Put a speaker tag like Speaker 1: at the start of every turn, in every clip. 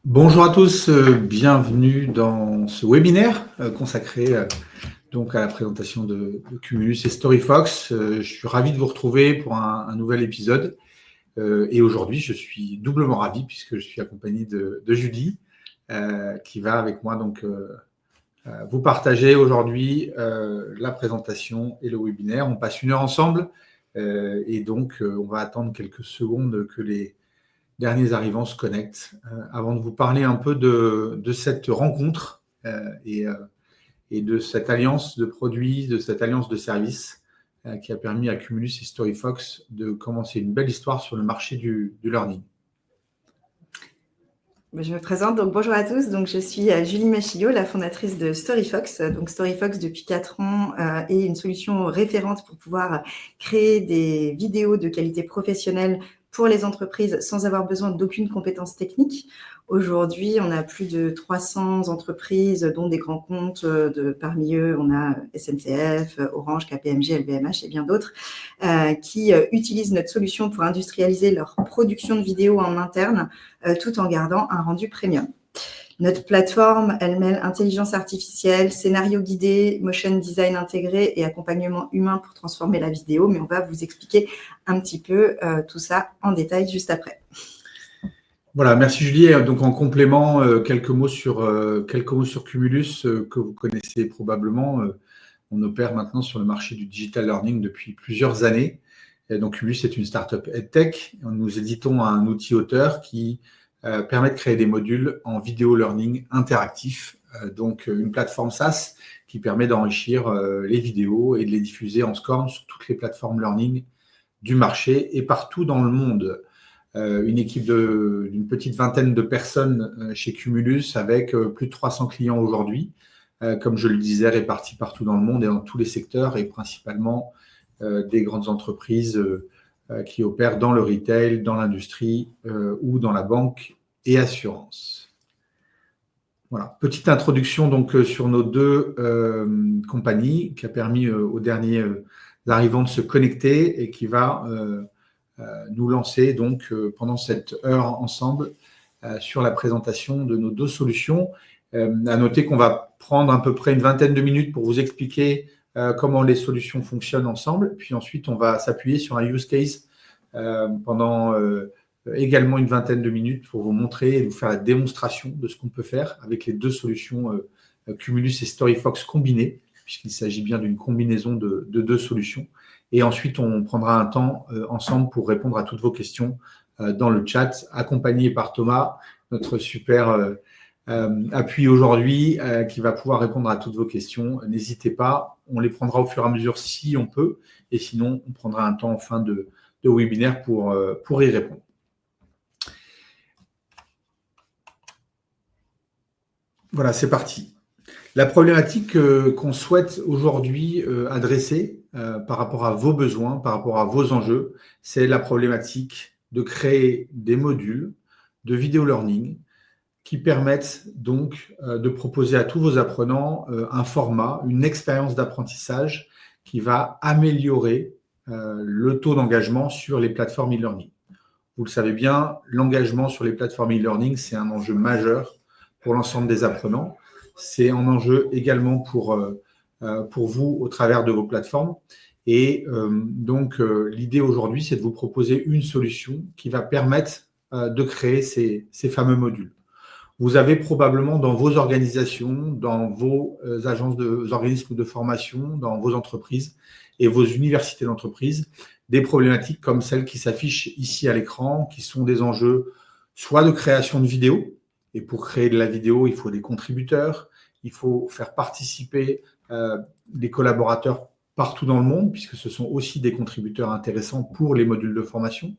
Speaker 1: Bonjour à tous, bienvenue dans ce webinaire consacré donc à la présentation de Cumulus et StoryFox. Je suis ravi de vous retrouver pour un nouvel épisode. Et aujourd'hui, je suis doublement ravi puisque je suis accompagné de Julie qui va avec moi donc vous partager aujourd'hui la présentation et le webinaire. On passe une heure ensemble et donc on va attendre quelques secondes que les derniers arrivants se connectent avant de vous parler un peu de cette rencontre et de cette alliance de produits, de cette alliance de services qui a permis à Cumulus et StoryFox de commencer une belle histoire sur le marché du learning.
Speaker 2: Je me présente, donc bonjour à tous, donc je suis Julie Machillot, la fondatrice de StoryFox. Donc StoryFox depuis 4 ans est une solution référente pour pouvoir créer des vidéos de qualité professionnelle pour les entreprises sans avoir besoin d'aucune compétence technique. Aujourd'hui, on a plus de 300 entreprises, dont des grands comptes. Parmi eux, on a SNCF, Orange, KPMG, LVMH et bien d'autres qui utilisent notre solution pour industrialiser leur production de vidéos en interne tout en gardant un rendu premium. Notre plateforme, elle mêle intelligence artificielle, scénario guidé, motion design intégré et accompagnement humain pour transformer la vidéo, mais on va vous expliquer un petit peu tout ça en détail juste après.
Speaker 1: Voilà, merci Julie. Donc en complément, quelques mots sur Cumulus que vous connaissez probablement. On opère maintenant sur le marché du digital learning depuis plusieurs années. Et donc Cumulus est une startup EdTech. Nous éditons un outil auteur qui permet de créer des modules en vidéo learning interactif. Donc une plateforme SaaS qui permet d'enrichir les vidéos et de les diffuser en SCORM sur toutes les plateformes learning du marché et partout dans le monde. Une équipe d'une petite vingtaine de personnes chez Cumulus avec plus de 300 clients aujourd'hui, comme je le disais, répartis partout dans le monde et dans tous les secteurs et principalement des grandes entreprises qui opèrent dans le retail, dans l'industrie ou dans la banque et assurance. Voilà, petite introduction donc sur nos deux compagnies qui a permis aux derniers arrivants de se connecter et qui va nous lancer donc pendant cette heure ensemble sur la présentation de nos deux solutions. À noter qu'on va prendre à peu près une vingtaine de minutes pour vous expliquer comment les solutions fonctionnent ensemble. Puis ensuite, on va s'appuyer sur un use case pendant également une vingtaine de minutes pour vous montrer et vous faire la démonstration de ce qu'on peut faire avec les deux solutions Cumulus et StoryFox combinées, puisqu'il s'agit bien d'une combinaison de deux solutions. Et ensuite, on prendra un temps ensemble pour répondre à toutes vos questions dans le chat, accompagné par Thomas, notre super appui aujourd'hui, qui va pouvoir répondre à toutes vos questions. N'hésitez pas, on les prendra au fur et à mesure si on peut, et sinon, on prendra un temps en fin de webinaire pour y répondre. Voilà, c'est parti. La problématique qu'on souhaite aujourd'hui adresser par rapport à vos besoins, par rapport à vos enjeux, c'est la problématique de créer des modules de vidéo learning qui permettent donc de proposer à tous vos apprenants un format, une expérience d'apprentissage qui va améliorer le taux d'engagement sur les plateformes e-learning. Vous le savez bien, l'engagement sur les plateformes e-learning, c'est un enjeu majeur pour l'ensemble des apprenants. C'est un enjeu également pour vous au travers de vos plateformes. Et donc, l'idée aujourd'hui, c'est de vous proposer une solution qui va permettre de créer ces fameux modules. Vous avez probablement dans vos organisations, dans vos organismes de formation, dans vos entreprises et vos universités d'entreprise, des problématiques comme celles qui s'affichent ici à l'écran, qui sont des enjeux soit de création de vidéos, et pour créer de la vidéo, il faut des contributeurs, il faut faire participer des collaborateurs partout dans le monde, puisque ce sont aussi des contributeurs intéressants pour les modules de formation.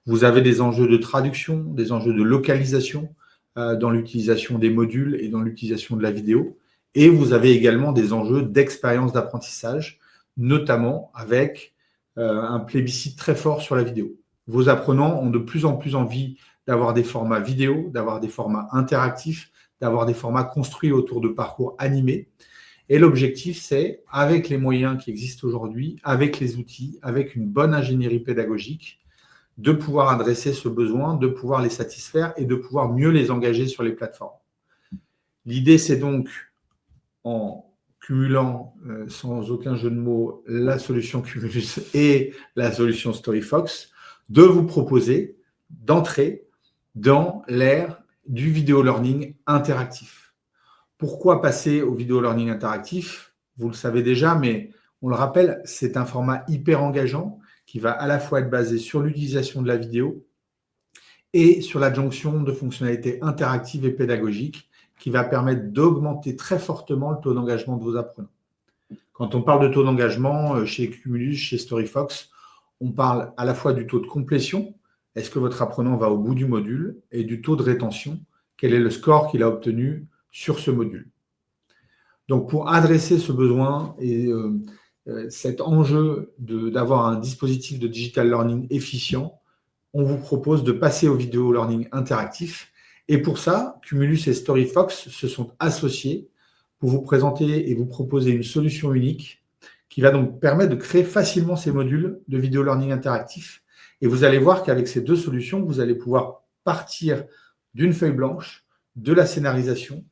Speaker 1: Vous avez des enjeux de traduction, des enjeux de localisation dans l'utilisation des modules et dans l'utilisation de la vidéo. Et vous avez également des enjeux d'expérience d'apprentissage, notamment avec un plébiscite très fort sur la vidéo. Vos apprenants ont de plus en plus envie d'avoir des formats vidéo, d'avoir des formats interactifs, d'avoir des formats construits autour de parcours animés. Et l'objectif, c'est, avec les moyens qui existent aujourd'hui, avec les outils, avec une bonne ingénierie pédagogique, de pouvoir adresser ce besoin, de pouvoir les satisfaire et de pouvoir mieux les engager sur les plateformes. L'idée, c'est donc, en cumulant sans aucun jeu de mots la solution Cumulus et la solution StoryFox, de vous proposer d'entrer dans l'ère du vidéo learning interactif. Pourquoi passer au vidéo learning interactif? Vous le savez déjà, mais on le rappelle, c'est un format hyper engageant qui va à la fois être basé sur l'utilisation de la vidéo et sur l'adjonction de fonctionnalités interactives et pédagogiques qui va permettre d'augmenter très fortement le taux d'engagement de vos apprenants. Quand on parle de taux d'engagement chez Cumulus, chez StoryFox, on parle à la fois du taux de complétion, est-ce que votre apprenant va au bout du module, et du taux de rétention, quel est le score qu'il a obtenu sur ce module. Donc, pour adresser ce besoin et cet enjeu d'avoir un dispositif de digital learning efficient, on vous propose de passer au vidéo learning interactif. Et pour ça, Cumulus et StoryFox se sont associés pour vous présenter et vous proposer une solution unique qui va donc permettre de créer facilement ces modules de vidéo learning interactif. Et vous allez voir qu'avec ces deux solutions, vous allez pouvoir partir d'une feuille blanche, de la scénarisation,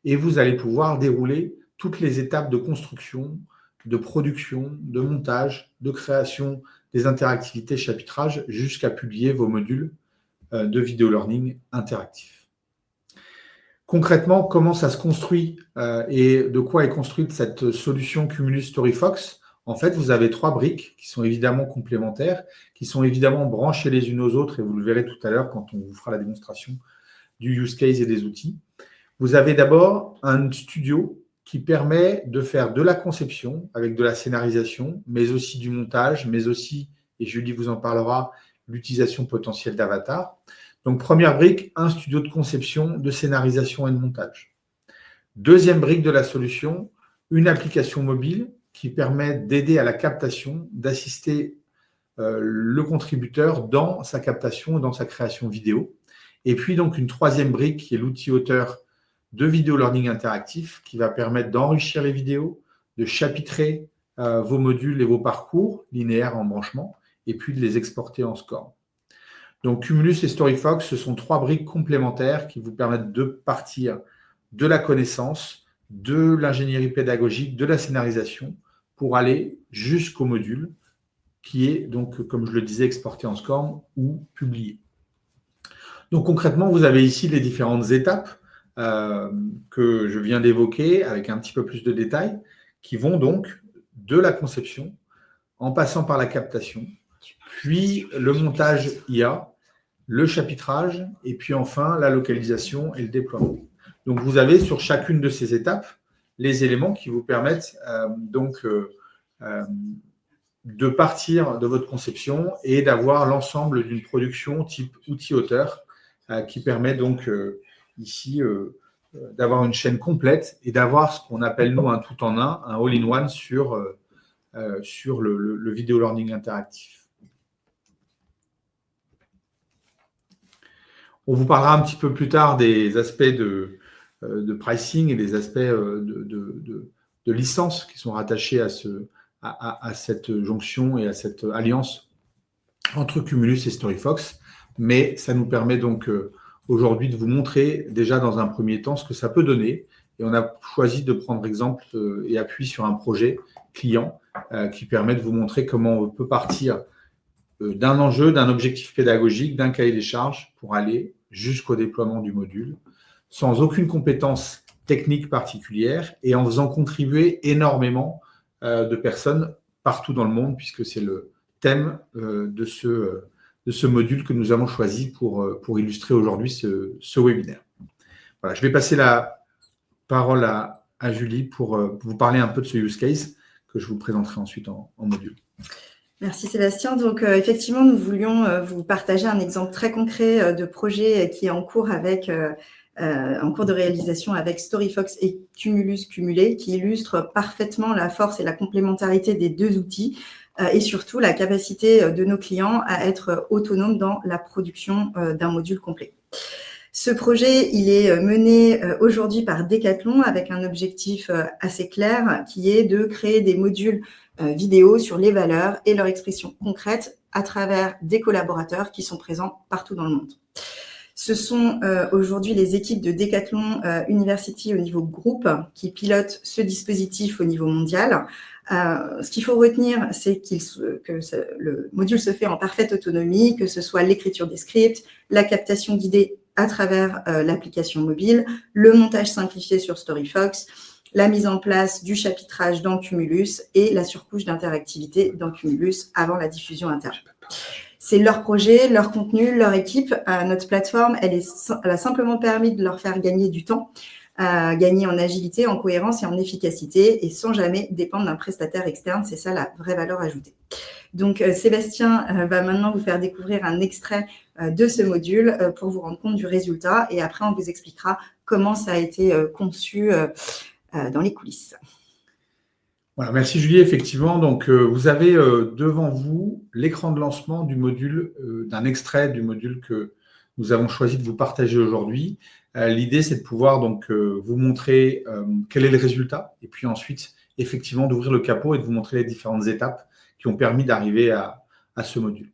Speaker 1: et vous allez pouvoir dérouler toutes les étapes de construction, de production, de montage, de création des interactivités chapitrage jusqu'à publier vos modules de vidéo learning interactif. Concrètement, comment ça se construit et de quoi est construite cette solution Cumulus StoryFox? En fait, vous avez 3 briques qui sont évidemment complémentaires, qui sont évidemment branchées les unes aux autres, et vous le verrez tout à l'heure quand on vous fera la démonstration du use case et des outils. Vous avez d'abord un studio qui permet de faire de la conception avec de la scénarisation, mais aussi du montage, mais aussi, et Julie vous en parlera, l'utilisation potentielle d'avatar. Donc, première brique, un studio de conception, de scénarisation et de montage. Deuxième brique de la solution, une application mobile qui permet d'aider à la captation, d'assister le contributeur dans sa captation et dans sa création vidéo. Et puis, donc, une troisième brique qui est l'outil auteur de vidéo learning interactif qui va permettre d'enrichir les vidéos, de chapitrer vos modules et vos parcours linéaires en branchement, et puis de les exporter en score. Donc, Cumulus et StoryFox, ce sont 3 briques complémentaires qui vous permettent de partir de la connaissance, de l'ingénierie pédagogique, de la scénarisation, pour aller jusqu'au module qui est, donc, comme je le disais, exporté en score ou publié. Donc, concrètement, vous avez ici les différentes étapes que je viens d'évoquer avec un petit peu plus de détails, qui vont donc de la conception, en passant par la captation, puis le montage IA, le chapitrage, et puis enfin la localisation et le déploiement. Donc, vous avez sur chacune de ces étapes les éléments qui vous permettent de partir de votre conception et d'avoir l'ensemble d'une production type outil-auteur qui permet donc ici d'avoir une chaîne complète et d'avoir ce qu'on appelle nous un tout-en-un, un all-in-one sur le vidéo learning interactif. On vous parlera un petit peu plus tard des aspects de pricing et des aspects de licence qui sont rattachés à cette jonction et à cette alliance entre Cumulus et StoryFox. Mais ça nous permet donc aujourd'hui de vous montrer déjà dans un premier temps ce que ça peut donner. Et on a choisi de prendre exemple et appui sur un projet client qui permet de vous montrer comment on peut partir d'un enjeu, d'un objectif pédagogique, d'un cahier des charges pour aller jusqu'au déploiement du module sans aucune compétence technique particulière et en faisant contribuer énormément de personnes partout dans le monde puisque c'est le thème de ce module que nous avons choisi pour illustrer aujourd'hui ce webinaire. Voilà, je vais passer la parole à Julie pour vous parler un peu de ce use case que je vous présenterai ensuite en module.
Speaker 2: Merci Sébastien. Donc, effectivement, nous voulions vous partager un exemple très concret de projet qui est en cours de réalisation avec StoryFox et Cumulus Cumulé, qui illustre parfaitement la force et la complémentarité des deux outils et surtout la capacité de nos clients à être autonomes dans la production d'un module complet. Ce projet, il est mené aujourd'hui par Decathlon avec un objectif assez clair qui est de créer des modules vidéo sur les valeurs et leur expression concrète à travers des collaborateurs qui sont présents partout dans le monde. Ce sont aujourd'hui les équipes de Decathlon University au niveau groupe qui pilotent ce dispositif au niveau mondial. Ce qu'il faut retenir, c'est que le module se fait en parfaite autonomie, que ce soit l'écriture des scripts, la captation guidée à travers l'application mobile, le montage simplifié sur StoryFox, la mise en place du chapitrage dans Cumulus et la surcouche d'interactivité dans Cumulus avant la diffusion interne. C'est leur projet, leur contenu, leur équipe. Notre plateforme, elle a simplement permis de leur faire gagner du temps, gagner en agilité, en cohérence et en efficacité, et sans jamais dépendre d'un prestataire externe. C'est ça la vraie valeur ajoutée. Donc, Sébastien va maintenant vous faire découvrir un extrait de ce module pour vous rendre compte du résultat. Et après, on vous expliquera comment ça a été conçu dans les coulisses.
Speaker 1: Voilà, merci Julie. Effectivement, donc vous avez devant vous l'écran de lancement du module, d'un extrait du module que nous avons choisi de vous partager aujourd'hui. L'idée, c'est de pouvoir donc vous montrer quel est le résultat et puis ensuite, effectivement, d'ouvrir le capot et de vous montrer les différentes étapes qui ont permis d'arriver à ce module.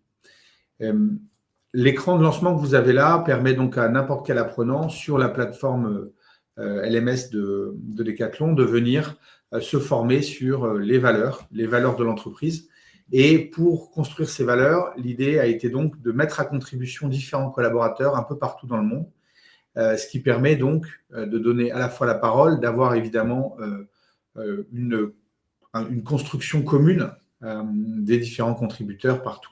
Speaker 1: L'écran de lancement que vous avez là permet donc à n'importe quel apprenant sur la plateforme LMS de Decathlon de venir se former sur les valeurs de l'entreprise. Et pour construire ces valeurs, l'idée a été donc de mettre à contribution différents collaborateurs un peu partout dans le monde, ce qui permet donc de donner à la fois la parole, d'avoir évidemment une construction commune des différents contributeurs partout.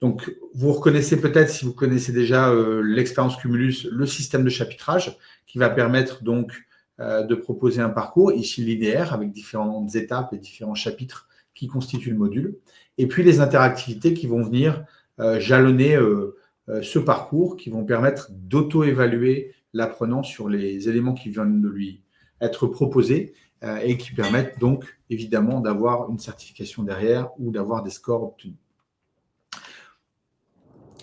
Speaker 1: Donc, vous reconnaissez peut-être, si vous connaissez déjà l'expérience Cumulus, le système de chapitrage qui va permettre donc de proposer un parcours, ici linéaire, avec différentes étapes et différents chapitres qui constituent le module. Et puis, les interactivités qui vont venir jalonner ce parcours, qui vont permettre d'auto-évaluer l'apprenant sur les éléments qui viennent de lui être proposés et qui permettent donc, évidemment, d'avoir une certification derrière ou d'avoir des scores obtenus.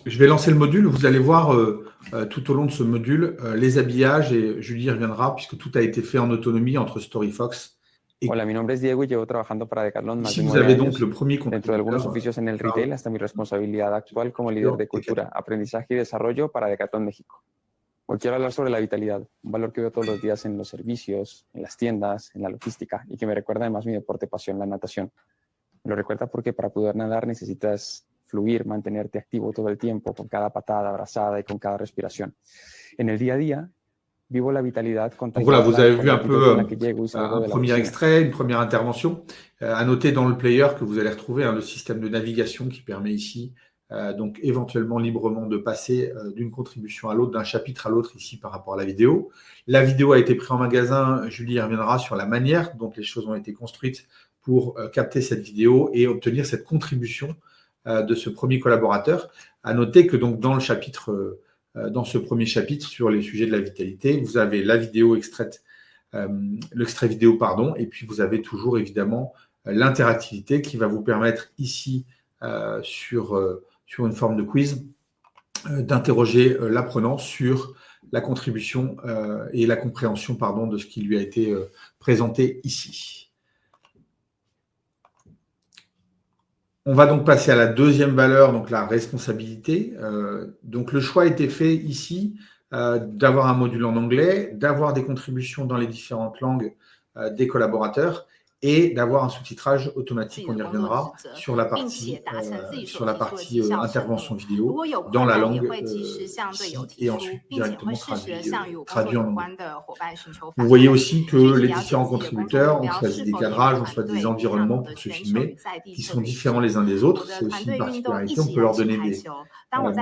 Speaker 1: Je vais lancer le module. Vous allez voir tout au long de ce module les habillages et Julie y reviendra puisque tout a été fait en autonomie entre StoryFox et...
Speaker 3: Hola, mi nombre es Diego y llevo trabajando para Decathlon más de 9
Speaker 1: vous avez
Speaker 3: años.
Speaker 1: donc le premier
Speaker 3: Dentro de algunos oficios en el retail hasta mi responsabilidad actual como líder de cultura, aprendizaje y desarrollo para Decathlon México. Hoy quiero hablar sobre la vitalidad, un valor que veo todos los días en los servicios, en las tiendas, en la logística y que me recuerda además mi deporte pasión, la natación. Me lo recuerda porque para poder nadar necesitas fluir, mantenerte activo todo el tiempo, con cada patada, abrazada y con cada respiración. En el día a día, vivo la vitalidad contagiada.
Speaker 1: Voilà, vous avez vu un peu un premier extrait, une première intervention. À noter dans le player que vous allez retrouver le système de navigation qui permet ici donc éventuellement librement de passer d'une contribution à l'autre, d'un chapitre à l'autre ici par rapport à la vidéo. La vidéo a été prise en magasin. Julie reviendra sur la manière dont les choses ont été construites pour capter cette vidéo et obtenir cette contribution de ce premier collaborateur. À noter que donc dans ce premier chapitre sur les sujets de la vitalité, vous avez la vidéo extraite, l'extrait vidéo, pardon, et puis vous avez toujours évidemment l'interactivité qui va vous permettre ici sur une forme de quiz d'interroger l'apprenant sur la contribution et la compréhension de ce qui lui a été présenté ici. On va donc passer à la deuxième valeur, donc la responsabilité. Donc le choix a été fait ici d'avoir un module en anglais, d'avoir des contributions dans les différentes langues des collaborateurs et d'avoir un sous-titrage automatique, on y reviendra, sur la partie intervention vidéo dans la langue et ensuite directement traduit en anglais. Vous voyez aussi que les différents contributeurs ont choisi des cadrages, ont choisi des environnements pour se filmer qui sont différents les uns des autres. C'est aussi une particularité. On peut leur donner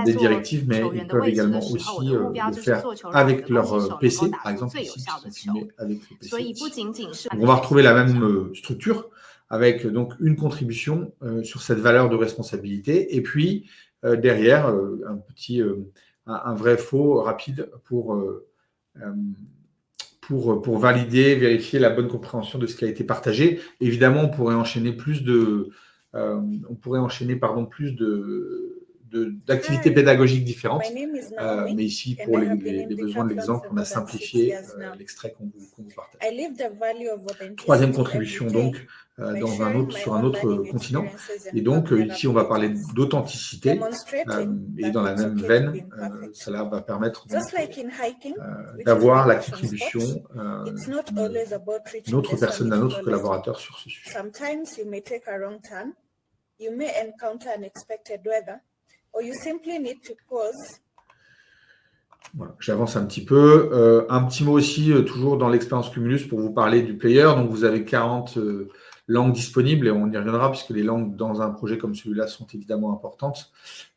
Speaker 1: des directives, mais ils peuvent également aussi le faire avec leur PC, par exemple, ici, qui sont filmés avec le PC. Donc, on va retrouver la même structure avec donc une contribution sur cette valeur de responsabilité et puis derrière un vrai faux rapide pour valider, vérifier la bonne compréhension de ce qui a été partagé. Évidemment, on pourrait enchaîner plus de d'activités pédagogiques différentes. Mais ici, pour les besoins de l'exemple, on a simplifié l'extrait qu'on vous partage. Troisième contribution, donc, sur un autre continent. Et donc, ici, on va parler d'authenticité. Et dans la même veine, cela va permettre d'avoir la contribution d'une autre personne, d'un autre collaborateur sur ce sujet. Voilà, j'avance un petit peu. Un petit mot aussi, toujours dans l'expérience Cumulus, pour vous parler du player. Donc, vous avez 40 langues disponibles et on y reviendra puisque les langues dans un projet comme celui-là sont évidemment importantes.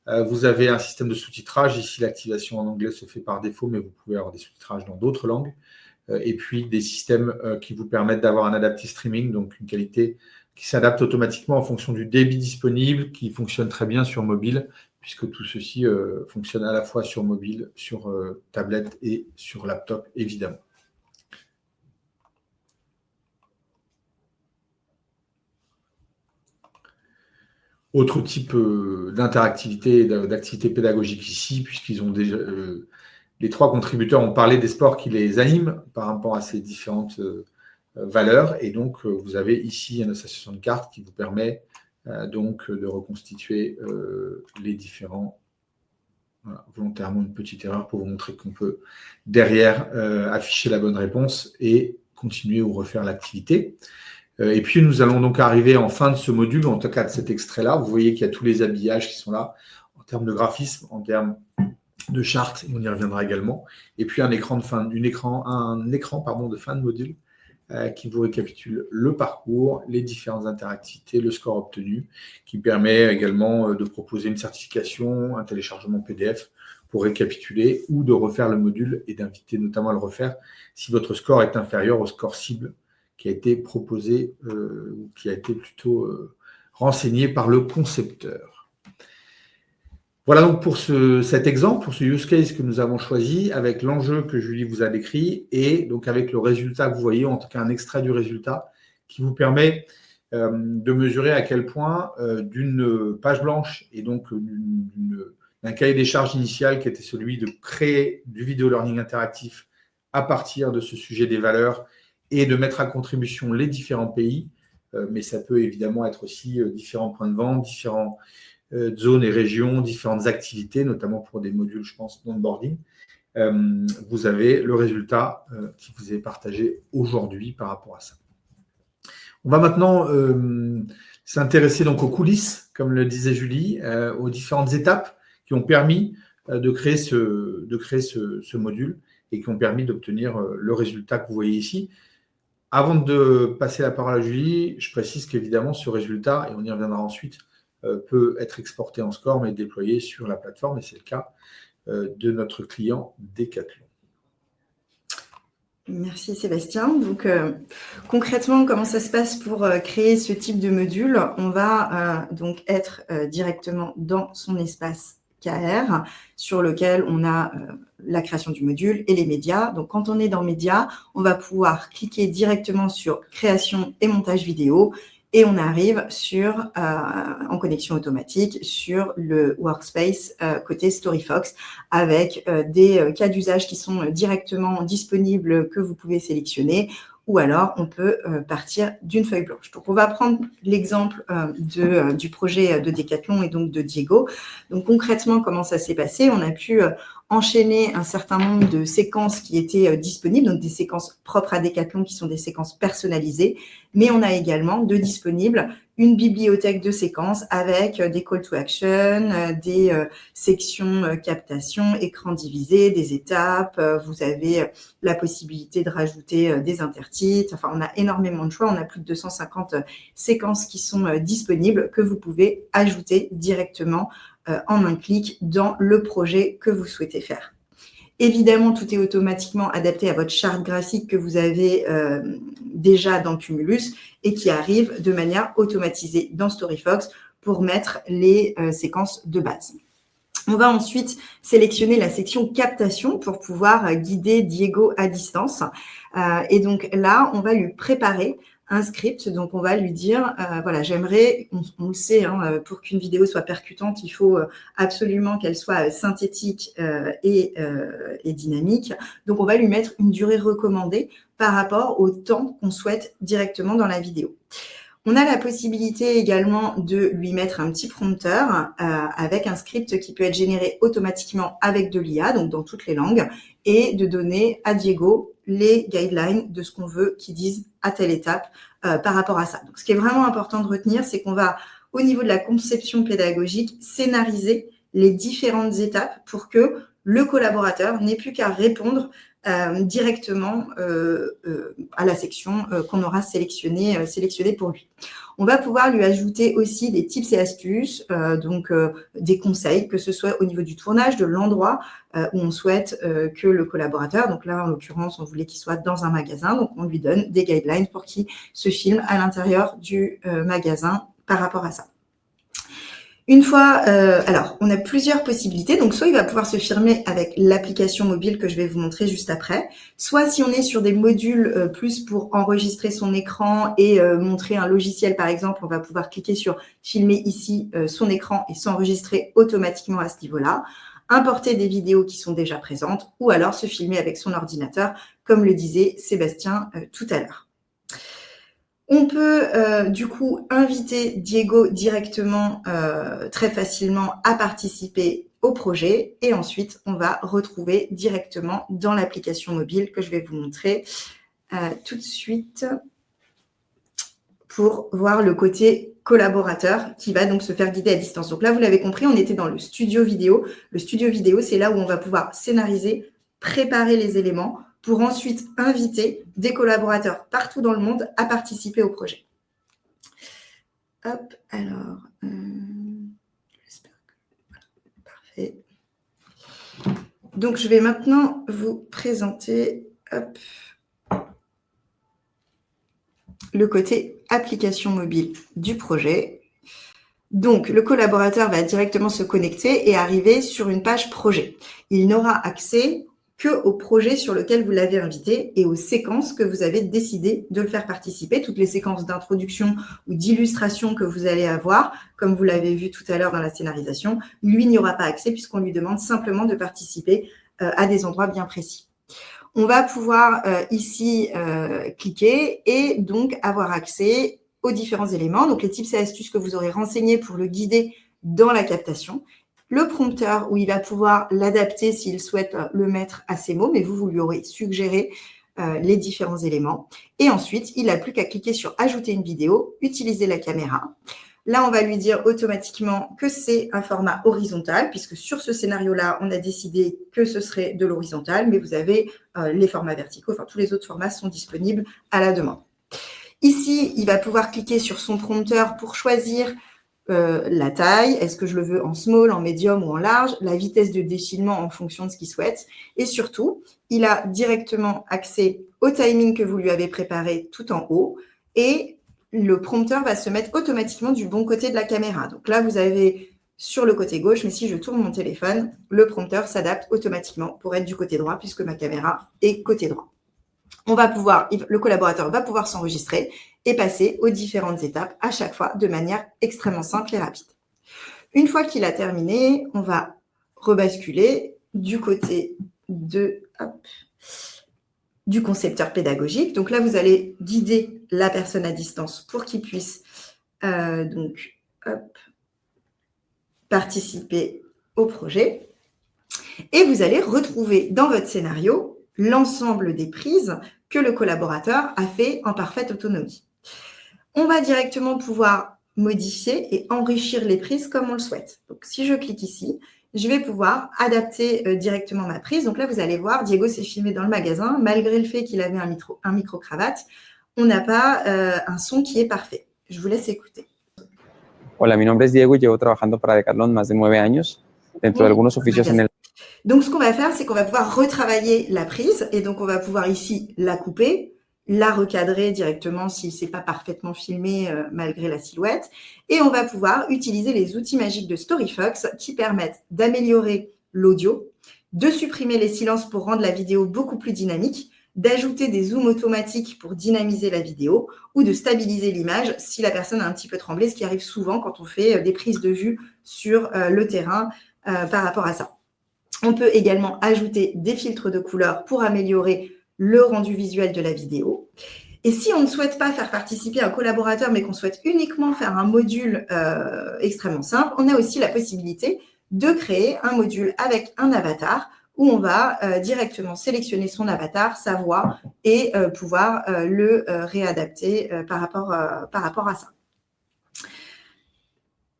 Speaker 1: Vous avez un système de sous-titrage. Ici, l'activation en anglais se fait par défaut, mais vous pouvez avoir des sous-titrages dans d'autres langues. Et puis, des systèmes qui vous permettent d'avoir un adaptive streaming, donc une qualité qui s'adapte automatiquement en fonction du débit disponible, qui fonctionne très bien sur mobile, puisque tout ceci fonctionne à la fois sur mobile, sur tablette et sur laptop, évidemment. Autre type d'interactivité et d'activité pédagogique ici, puisqu'ils ont déjà... les trois contributeurs ont parlé des sports qui les animent par rapport à ces différentes valeurs. Et donc, vous avez ici une association de cartes qui vous permet donc de reconstituer les différents... Voilà, volontairement une petite erreur pour vous montrer qu'on peut derrière afficher la bonne réponse et continuer ou refaire l'activité. Et puis, nous allons donc arriver en fin de ce module, en tout cas de cet extrait-là. Vous voyez qu'il y a tous les habillages qui sont là en termes de graphisme, en termes de charte, on y reviendra également. Et puis, un écran de fin de fin de module qui vous récapitule le parcours, les différentes interactivités, le score obtenu, qui permet également de proposer une certification, un téléchargement PDF pour récapituler ou de refaire le module et d'inviter notamment à le refaire si votre score est inférieur au score cible qui a été proposé ou qui a été plutôt renseigné par le concepteur. Voilà donc pour cet exemple, pour ce use case que nous avons choisi, avec l'enjeu que Julie vous a décrit et donc avec le résultat que vous voyez, en tout cas un extrait du résultat qui vous permet de mesurer à quel point d'une page blanche et donc d'un cahier des charges initial qui était celui de créer du vidéo learning interactif à partir de ce sujet des valeurs et de mettre à contribution les différents pays, mais ça peut évidemment être aussi différents points de vente, différentes zones et régions, différentes activités, notamment pour des modules, je pense, d'onboarding. Vous avez le résultat qui vous est partagé aujourd'hui par rapport à ça. On va maintenant s'intéresser donc aux coulisses, comme le disait Julie, aux différentes étapes qui ont permis de créer ce module et qui ont permis d'obtenir le résultat que vous voyez ici. Avant de passer la parole à Julie, je précise qu'évidemment, ce résultat, et on y reviendra ensuite, peut être exporté en score, mais déployé sur la plateforme, et c'est le cas de notre client Decathlon.
Speaker 2: Merci Sébastien. Donc, concrètement, comment ça se passe pour créer ce type de module? On va donc être directement dans son espace KR, sur lequel on a la création du module et les médias. Donc, quand on est dans médias, on va pouvoir cliquer directement sur création et montage vidéo et on arrive sur, en connexion automatique sur le workspace côté StoryFox avec des cas d'usage qui sont directement disponibles que vous pouvez sélectionner. Ou alors, on peut partir d'une feuille blanche. Donc, on va prendre l'exemple du projet de Decathlon et donc de Diego. Donc, concrètement, comment ça s'est passé? On a pu enchaîner un certain nombre de séquences qui étaient disponibles, donc des séquences propres à Decathlon qui sont des séquences personnalisées, mais on a également de disponibles une bibliothèque de séquences avec des call to action, des sections captation, écran divisé, des étapes. Vous avez la possibilité de rajouter des intertitres. Enfin, on a énormément de choix. On a plus de 250 séquences qui sont disponibles que vous pouvez ajouter directement en un clic dans le projet que vous souhaitez faire. Évidemment, tout est automatiquement adapté à votre charte graphique que vous avez déjà dans Cumulus et qui arrive de manière automatisée dans StoryFox pour mettre les séquences de base. On va ensuite sélectionner la section captation pour pouvoir guider Diego à distance. Et donc là, on va lui préparer un script. Donc, on va lui dire, voilà, j'aimerais, on le sait, hein, pour qu'une vidéo soit percutante, il faut absolument qu'elle soit synthétique et dynamique. Donc, on va lui mettre une durée recommandée par rapport au temps qu'on souhaite directement dans la vidéo. On a la possibilité également de lui mettre un petit prompteur avec un script qui peut être généré automatiquement avec de l'IA, donc dans toutes les langues, et de donner à Diego les guidelines de ce qu'on veut qu'il dise à telle étape par rapport à ça. Donc, ce qui est vraiment important de retenir, c'est qu'on va, au niveau de la conception pédagogique, scénariser les différentes étapes pour que le collaborateur n'ait plus qu'à répondre directement à la section qu'on aura sélectionnée pour lui. On va pouvoir lui ajouter aussi des tips et astuces, donc des conseils, que ce soit au niveau du tournage, de l'endroit où on souhaite que le collaborateur, donc là en l'occurrence on voulait qu'il soit dans un magasin, donc on lui donne des guidelines pour qu'il se filme à l'intérieur du magasin par rapport à ça. Une fois, alors, on a plusieurs possibilités. Donc, soit il va pouvoir se filmer avec l'application mobile que je vais vous montrer juste après. Soit si on est sur des modules plus pour enregistrer son écran et montrer un logiciel, par exemple, on va pouvoir cliquer sur « Filmer ici son écran » et s'enregistrer automatiquement à ce niveau-là. Importer des vidéos qui sont déjà présentes ou alors se filmer avec son ordinateur, comme le disait Sébastien tout à l'heure. On peut du coup inviter Diego directement très facilement à participer au projet et ensuite on va retrouver directement dans l'application mobile que je vais vous montrer tout de suite pour voir le côté collaborateur qui va donc se faire guider à distance. Donc là, vous l'avez compris, on était dans le studio vidéo. Le studio vidéo, c'est là où on va pouvoir scénariser, préparer les éléments pour ensuite inviter des collaborateurs partout dans le monde à participer au projet. Hop, alors, j'espère que... Parfait. Donc, je vais maintenant vous présenter le côté application mobile du projet. Donc, le collaborateur va directement se connecter et arriver sur une page projet. Il n'aura accès qu'au projet sur lequel vous l'avez invité et aux séquences que vous avez décidé de le faire participer, toutes les séquences d'introduction ou d'illustration que vous allez avoir, comme vous l'avez vu tout à l'heure dans la scénarisation, lui n'y aura pas accès puisqu'on lui demande simplement de participer à des endroits bien précis. On va pouvoir ici cliquer et donc avoir accès aux différents éléments, donc les tips et astuces que vous aurez renseignés pour le guider dans la captation, le prompteur où il va pouvoir l'adapter s'il souhaite le mettre à ses mots, mais vous lui aurez suggéré les différents éléments. Et ensuite, il n'a plus qu'à cliquer sur « Ajouter une vidéo », utiliser la caméra. Là, on va lui dire automatiquement que c'est un format horizontal, puisque sur ce scénario-là, on a décidé que ce serait de l'horizontal, mais vous avez les formats verticaux, enfin tous les autres formats sont disponibles à la demande. Ici, il va pouvoir cliquer sur son prompteur pour choisir la taille, est-ce que je le veux en small, en medium ou en large, la vitesse de défilement en fonction de ce qu'il souhaite. Et surtout, il a directement accès au timing que vous lui avez préparé tout en haut et le prompteur va se mettre automatiquement du bon côté de la caméra. Donc là, vous avez sur le côté gauche, mais si je tourne mon téléphone, le prompteur s'adapte automatiquement pour être du côté droit puisque ma caméra est côté droit. Le collaborateur va pouvoir s'enregistrer et passer aux différentes étapes à chaque fois de manière extrêmement simple et rapide. Une fois qu'il a terminé, on va rebasculer du côté du concepteur pédagogique. Donc là, vous allez guider la personne à distance pour qu'il puisse participer au projet. Et vous allez retrouver dans votre scénario l'ensemble des prises que le collaborateur a fait en parfaite autonomie. On va directement pouvoir modifier et enrichir les prises comme on le souhaite. Donc, si je clique ici, je vais pouvoir adapter directement ma prise. Donc là, vous allez voir, Diego s'est filmé dans le magasin. Malgré le fait qu'il avait un micro-cravate, on n'a pas un son qui est parfait. Je vous laisse écouter.
Speaker 3: Hola, mi nombre es Diego y llevo trabajando para Decathlon más de 9 años. Dentro de algunos oficios en el...
Speaker 2: Donc, ce qu'on va faire, c'est qu'on va pouvoir retravailler la prise et donc on va pouvoir ici la couper, la recadrer directement si ce n'est pas parfaitement filmé malgré la silhouette. Et on va pouvoir utiliser les outils magiques de StoryFox qui permettent d'améliorer l'audio, de supprimer les silences pour rendre la vidéo beaucoup plus dynamique, d'ajouter des zooms automatiques pour dynamiser la vidéo ou de stabiliser l'image si la personne a un petit peu tremblé, ce qui arrive souvent quand on fait des prises de vue sur le terrain par rapport à ça. On peut également ajouter des filtres de couleurs pour améliorer le rendu visuel de la vidéo. Et si on ne souhaite pas faire participer un collaborateur, mais qu'on souhaite uniquement faire un module extrêmement simple, on a aussi la possibilité de créer un module avec un avatar où on va directement sélectionner son avatar, sa voix et pouvoir le réadapter par rapport à ça.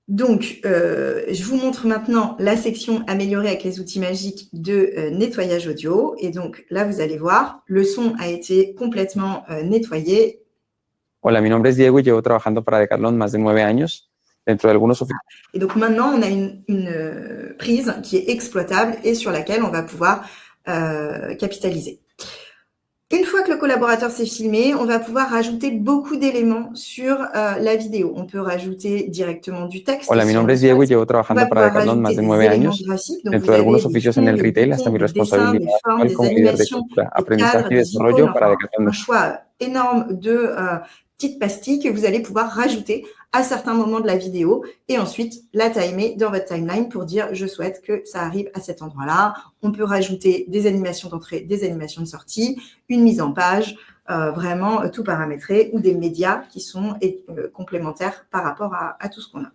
Speaker 2: Donc, je vous montre maintenant la section améliorée avec les outils magiques de nettoyage audio. Et donc, là, vous allez voir, le son a été complètement nettoyé.
Speaker 3: Hola, mi nombre es Diego y llevo trabajando para Decathlon más de 9 años. Dentro de algunos
Speaker 2: Et donc, maintenant, on a une prise qui est exploitable et sur laquelle on va pouvoir capitaliser. Une fois que le collaborateur s'est filmé, on va pouvoir rajouter beaucoup d'éléments sur la vidéo. On peut rajouter directement du texte.
Speaker 3: Hola, mi nombre es Diego y llevo trabajando para Decathlon más de 9 años. Dentro de algunos oficios en el retail, hasta mi responsabilidad actual como líder de cultura, aprendizaje y desarrollo para Decathlon.
Speaker 2: Un choix énorme de petites pastilles que vous allez pouvoir rajouter à certains moments de la vidéo et ensuite la timer dans votre timeline pour dire je souhaite que ça arrive à cet endroit-là. On peut rajouter des animations d'entrée, des animations de sortie, une mise en page, vraiment tout paramétré ou des médias qui sont complémentaires par rapport à tout ce qu'on a.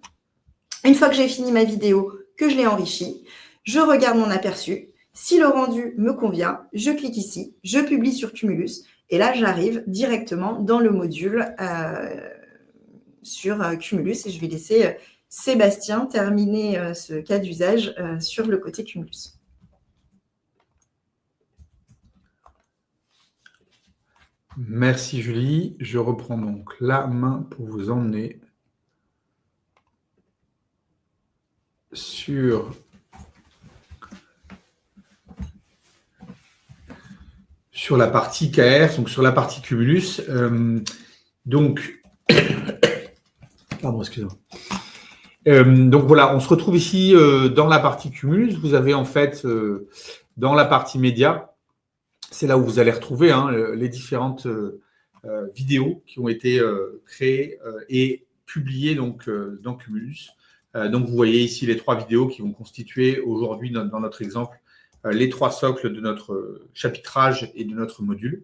Speaker 2: Une fois que j'ai fini ma vidéo, que je l'ai enrichie, je regarde mon aperçu. Si le rendu me convient, je clique ici, je publie sur Cumulus et là, j'arrive directement dans le module sur Cumulus et je vais laisser Sébastien terminer ce cas d'usage sur le côté Cumulus.
Speaker 1: Merci Julie. Je reprends donc la main pour vous emmener sur la partie KR, donc sur la partie Cumulus. Pardon, excusez-moi. Donc voilà, on se retrouve ici dans la partie Cumulus. Vous avez en fait dans la partie média, c'est là où vous allez retrouver les différentes vidéos qui ont été créées et publiées donc, dans Cumulus. Donc vous voyez ici les 3 vidéos qui vont constituer aujourd'hui dans notre exemple les 3 socles de notre chapitrage et de notre module.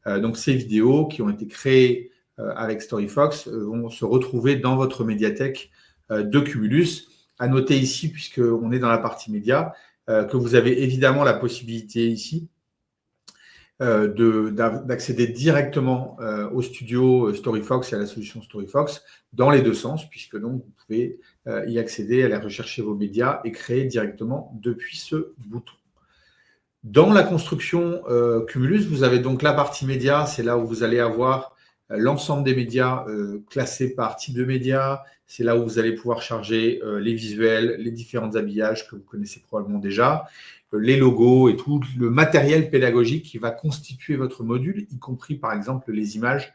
Speaker 1: Donc ces vidéos qui ont été créées avec StoryFox vont se retrouver dans votre médiathèque de Cumulus. À noter ici, puisqu'on est dans la partie média, que vous avez évidemment la possibilité ici d'accéder directement au studio StoryFox et à la solution StoryFox dans les 2 sens, puisque donc vous pouvez y accéder, aller rechercher vos médias et créer directement depuis ce bouton. Dans la construction Cumulus, vous avez donc la partie média, c'est là où vous allez avoir l'ensemble des médias classés par type de médias. C'est là où vous allez pouvoir charger les visuels, les différents habillages que vous connaissez probablement déjà, les logos et tout le matériel pédagogique qui va constituer votre module, y compris par exemple les images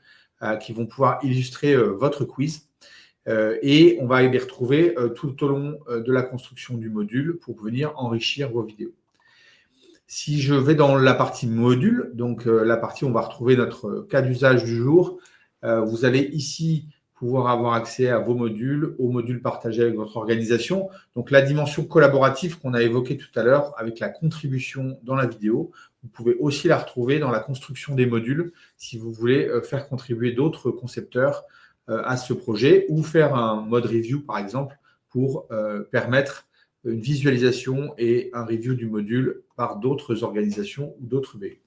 Speaker 1: qui vont pouvoir illustrer votre quiz. Et on va les retrouver tout au long de la construction du module pour venir enrichir vos vidéos. Si je vais dans la partie module, donc la partie où on va retrouver notre cas d'usage du jour, vous allez ici pouvoir avoir accès à vos modules, aux modules partagés avec votre organisation. Donc la dimension collaborative qu'on a évoquée tout à l'heure avec la contribution dans la vidéo, vous pouvez aussi la retrouver dans la construction des modules si vous voulez faire contribuer d'autres concepteurs à ce projet ou faire un mode review par exemple pour permettre une visualisation et un review du module par d'autres organisations ou d'autres BU.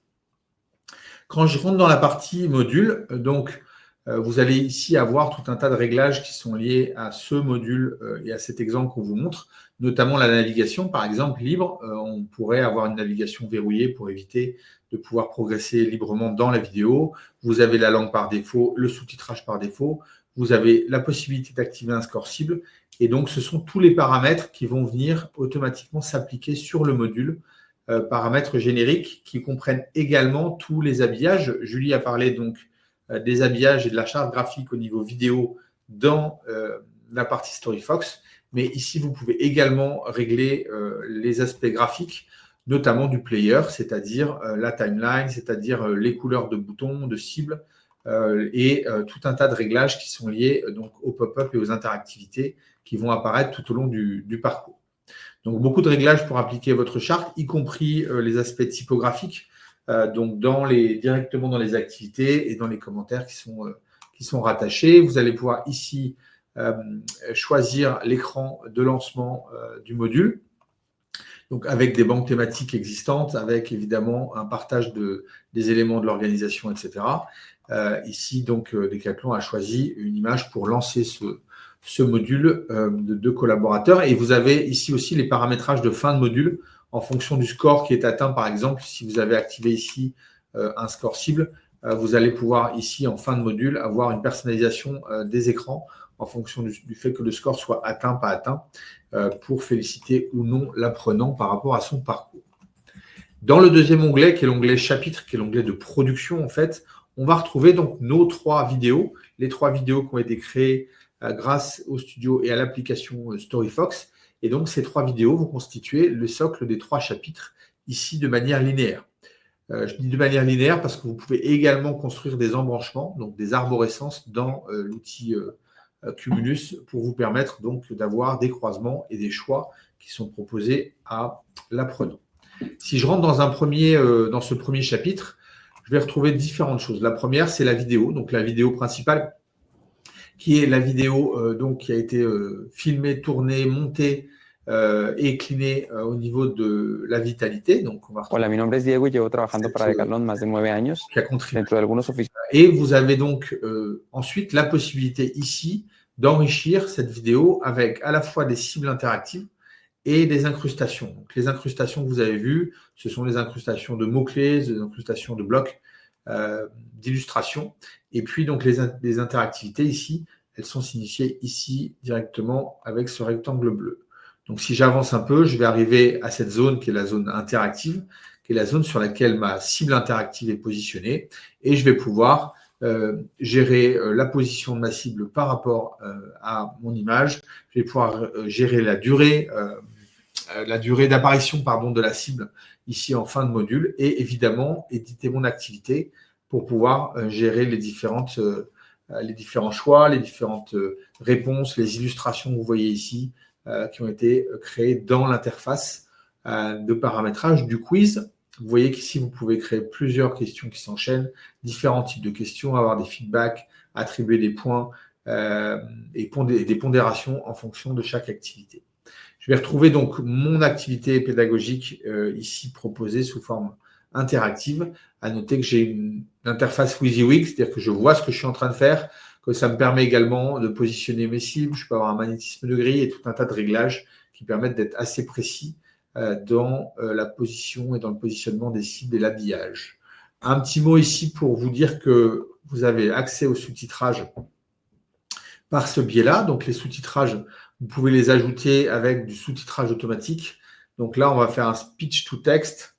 Speaker 1: Quand je rentre dans la partie module, donc vous allez ici avoir tout un tas de réglages qui sont liés à ce module et à cet exemple qu'on vous montre, notamment la navigation, par exemple, libre. On pourrait avoir une navigation verrouillée pour éviter de pouvoir progresser librement dans la vidéo. Vous avez la langue par défaut, le sous-titrage par défaut. Vous avez la possibilité d'activer un score cible. Et donc, ce sont tous les paramètres qui vont venir automatiquement s'appliquer sur le module. Paramètres génériques qui comprennent également tous les habillages. Julie a parlé donc des habillages et de la charte graphique au niveau vidéo dans la partie StoryFox. Mais ici, vous pouvez également régler les aspects graphiques. notamment du player, c'est-à-dire la timeline, c'est-à-dire les couleurs de boutons, de cibles, et tout un tas de réglages qui sont liés donc au pop-up et aux interactivités qui vont apparaître tout au long du parcours. Donc, beaucoup de réglages pour appliquer votre charte, y compris les aspects typographiques, donc directement dans les activités et dans les commentaires qui sont rattachés. Vous allez pouvoir ici choisir l'écran de lancement du module, donc avec des banques thématiques existantes, avec évidemment un partage des éléments de l'organisation, etc. Ici, donc, Decathlon a choisi une image pour lancer ce module de 2 collaborateurs. Et vous avez ici aussi les paramétrages de fin de module en fonction du score qui est atteint. Par exemple, si vous avez activé ici un score cible, vous allez pouvoir ici, en fin de module, avoir une personnalisation des écrans en fonction du fait que le score soit atteint, pas atteint, pour féliciter ou non l'apprenant par rapport à son parcours. Dans le deuxième onglet, qui est l'onglet chapitre, qui est l'onglet de production, en fait, on va retrouver donc nos 3 vidéos, les 3 vidéos qui ont été créées grâce au studio et à l'application StoryFox. Et donc, ces 3 vidéos vont constituer le socle des 3 chapitres, ici de manière linéaire. Je dis de manière linéaire parce que vous pouvez également construire des embranchements, donc des arborescences dans l'outil Cumulus pour vous permettre donc d'avoir des croisements et des choix qui sont proposés à l'apprenant. Si je rentre dans ce premier chapitre, je vais retrouver différentes choses. La première, c'est la vidéo, donc la vidéo principale, qui est la vidéo donc, qui a été filmée, tournée, montée et clinée au niveau de la vitalité. Donc, on va
Speaker 3: Hola, mi nombre es Diego y llevo trabajando para Decathlon más de 9 años
Speaker 1: qui a contribué.
Speaker 3: dentro de algunos oficios.
Speaker 1: Et vous avez donc ensuite la possibilité ici d'enrichir cette vidéo avec à la fois des cibles interactives et des incrustations. Donc, les incrustations que vous avez vues, ce sont les incrustations de mots-clés, des incrustations de blocs, d'illustrations. Et puis, donc, les interactivités ici, elles sont signifiées ici directement avec ce rectangle bleu. Donc, si j'avance un peu, je vais arriver à cette zone qui est la zone interactive, qui est la zone sur laquelle ma cible interactive est positionnée. Et je vais pouvoir gérer la position de ma cible par rapport à mon image. Je vais pouvoir gérer la durée d'apparition de la cible ici en fin de module et évidemment éditer mon activité pour pouvoir gérer les différents choix, les différentes réponses, les illustrations que vous voyez ici qui ont été créées dans l'interface de paramétrage du quiz. Vous voyez qu'ici, vous pouvez créer plusieurs questions qui s'enchaînent, différents types de questions, avoir des feedbacks, attribuer des points et des pondérations en fonction de chaque activité. Je vais retrouver donc mon activité pédagogique ici proposée sous forme interactive. À noter que j'ai une interface WYSIWYG, c'est-à-dire que je vois ce que je suis en train de faire, que ça me permet également de positionner mes cibles. Je peux avoir un magnétisme de grille et tout un tas de réglages qui permettent d'être assez précis dans la position et dans le positionnement des cibles et l'habillage. Un petit mot ici pour vous dire que vous avez accès au sous-titrage par ce biais-là. Donc, les sous-titrages, vous pouvez les ajouter avec du sous-titrage automatique. Donc là, on va faire un speech to text